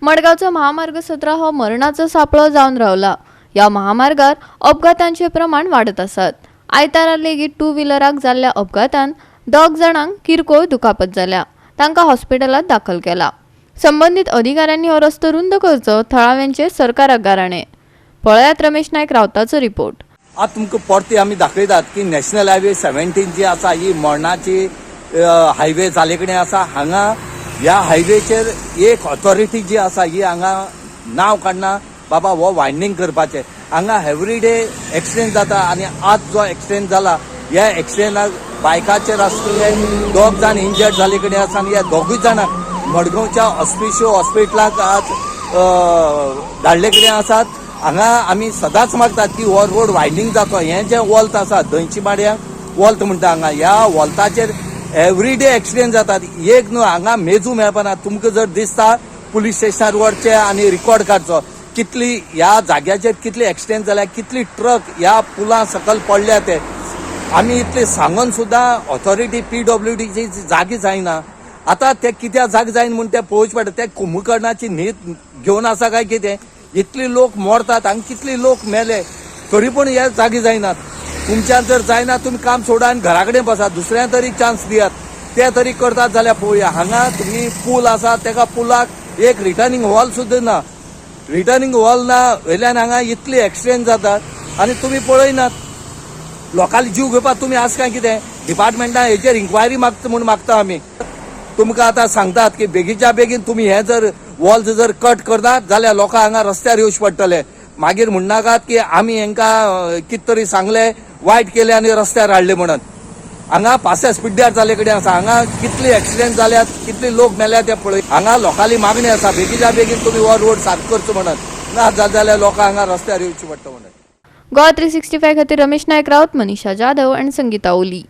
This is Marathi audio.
मडगावचा महामार्ग 17 हो मरणाचा सापळो जाऊन रावला। या महामार्गार अपघातांचे प्रमाण वाढत असत। आयतारा लेगीत टू व्हीलराक जाल्ल्या अपघातान 2 जणांक किरकोळ दुखापत जाल्या, तांकां हॉस्पिटलात दाखल केला। संबंधित अधिकाऱ्यांनी हो रस्तो रुंद करचो थळाव्यांचे सरकाराक गाराणे। पळयात रमेश नायक रावताचो रिपोर्ट। आज तुमकां परती आमी दाखयतात की नॅशनल हायवे 17 जी आसा ही मरणाची हायवे जाले कडेन आसा। हांगा ह्या हायवेचेर एक ऑथॉरिटी जी आसा ही हांगा नांव काडना बाबा हो वायंडींग करपाचें। हांगा एवरीडे एक्सिडेंट जाता आनी आज जो एक्सिडेंट जाला ह्या एक्सिडेंटाक बायकाचेर आसलेले 2 जाण इंजर्ड जाले कडेन आसा आनी ह्या 2 जाणांक मडगांवच्या ऑस्पिशियो हॉस्पिटलाक आज धाडले कडेन आसात। हांगा आमी सदांच मागतात की हो रोड वायंडींग जातो। हें जें वॉल्त आसा दंयची माड्यांक वॉल्त म्हणटा हांगा, ह्या वॉल्ताचेर एवरीडे एक्सिडेंट जातात। एक न्हू हांगा मेजू मेळपाना। तुमकां जर दिसता पुलीस स्टेशनार व्हरचें आनी रिकॉर्ड काडचो कितली ह्या जाग्याचेर कितले एक्सिडेंट जाल्या, कितली ट्रक ह्या पुला सकयल पडल्या ते आमी इतले सांगून सुद्दां ऑथॉरिटी PWDची जागी जायना। आतां ते कित्याक जागी जायना म्हूण ते पळोवचें पडटा। ते कुंभकर्णाची न्हीद घेवन आसा काय कितें? इतले लोक मरतात, हांगा कितले लोक मेले तरी पूण हे जागी जायनात। तुमच्यान जर जायना तुमी काम सोडा आनी घरा कडेन बसात, दुसऱ्या तरी चान्स दियात। ते तरी करतात जाल्यार पळोवया। हांगा तुमी पूल आसा तेका पुलाक एक रिटर्निंग वॉल सुद्दां ना। रिटर्निंग वॉल ना वयल्यान हांगा इतले एक्सिडेंट जातात आनी तुमी पळयनात। लोकांले जीव घेवपाक तुमी आस काय कितें? डिपार्टमेंटान हेचेर इन्क्वायरी मागता म्हूण मागता आमी। तुमकां आतां सांगतात की बेगीच्या बेगीन तुमी हे जर वॉल जर कट करतात जाल्यार लोकां हांगा रस्त्यार येवचे पडटले। मागीर म्हणनाकात की आमी हांकां कितें तरी सांगले, वायट केले आनी रस्त्यार हाडले म्हणून। हांगा पासेस पिड्ड्यार जाले कडेन आसा। हांगा कितले एक्सिडेंट जाल्यात, कितले लोक मेल्यात ते पळय। हांगा लोकांली मागणी आसा बेगीच्या बेगीन तुमी हो रोड सारको करचो म्हणून, ना जाल्यार लोकां हांगा रस्त्यार येवचे पडटा म्हणून। गोवा 365 खातीर रमेश नायक रावत, मनीषा जाधव आणि संगीता ओली।